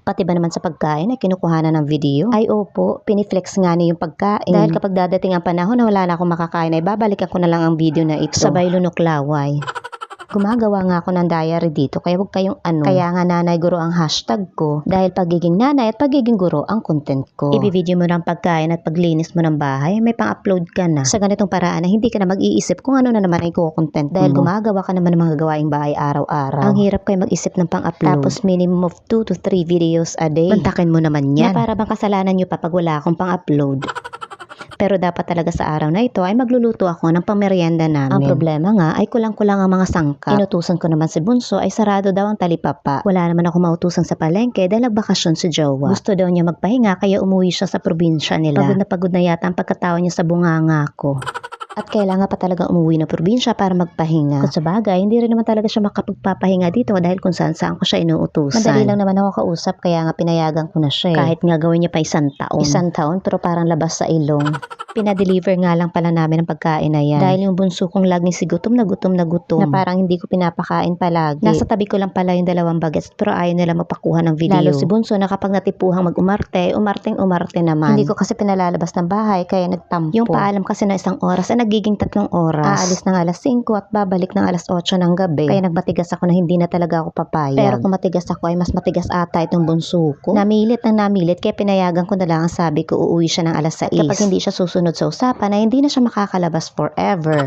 Pati ba naman sa pagkain ay kinukuhanan ng video? Ay opo, piniflex nga niya yung pagkain. Dahil kapag dadating ang panahon na wala na akong makakain ay babalikan ko na lang ang video na ito. Sabay lunok laway. Gumagawa nga ako ng diary dito kaya huwag kayong ano. Kaya nga nanay guro ang hashtag ko dahil pagiging nanay at pagiging guro ang content ko. Ibi-video mo ng pagkain at paglinis mo ng bahay, may pang-upload ka na. Sa ganitong paraan na hindi ka na mag-iisip kung ano na naman ay content dahil gumagawa ka naman ng mga gawaing bahay araw-araw. Ang hirap kayo mag-isip ng pang-upload. Tapos minimum of 2 to 3 videos a day. Bantakin mo naman yan. Na para bang kasalanan nyo pa pag wala akong pang-upload. Pero dapat talaga sa araw na ito ay magluluto ako ng pamerienda namin. Ang problema nga ay kulang-kulang ang mga sangkap. Inutusan ko naman si Bunso ay sarado daw ang talipapa. Wala naman ako mautusan sa palengke dahil nagbakasyon si Jowa. Gusto daw niya magpahinga kaya umuwi siya sa probinsya nila. Pagod na yata ang pagkatawa niya sa bunganga ko. At kailangan pa talaga umuwi na probinsya para magpahinga. Kung sa bagay, hindi rin naman talaga siya makapagpapahinga dito dahil kung saan ko siya inuutusan. Madali lang naman ako kausap kaya nga pinayagan ko na siya. Kahit nga gawin niya pa 1 taon. 1 taon pero parang labas sa ilong. Pinadeliver nga lang pala namin ang pagkain na yan. Dahil yung bunso kong laging si gutom na gutom na gutom. Na parang hindi ko pinapakain palagi. Nasa tabi ko lang pala yung 2 bagets pero ayaw nila mapakuha ng video. Lalo si Bunso na kapag natipuhang mag-umarte, umarteng-umarte naman. Hindi ko kasi pinalalabas ng bahay kaya nagtampo. Yung paalam kasi na 1 oras ay nagiging 3 oras. Aalis ng alas 5 at babalik ng alas 8 ng gabi. Kaya nagbatigas ako na hindi na talaga ako papayag. Pero kung matigas ako ay mas matigas ata itong bunso ko. Namilit kaya pinayagan ko na lang ang sabi ko uuwi siya ng alas 6. At kapag hindi siya susunod sa usapan ay hindi na siya makakalabas forever.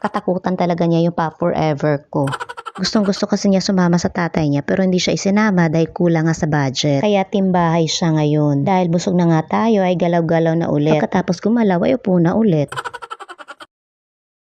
Katakutan talaga niya yung forever ko. Gustong-gusto kasi niya sumama sa tatay niya pero hindi siya isinama dahil kulang nga sa budget. Kaya timbahay siya ngayon. Dahil busog na nga tayo ay galaw-galaw na ulit. Pagkatapos gumalaw ay upo na ulit.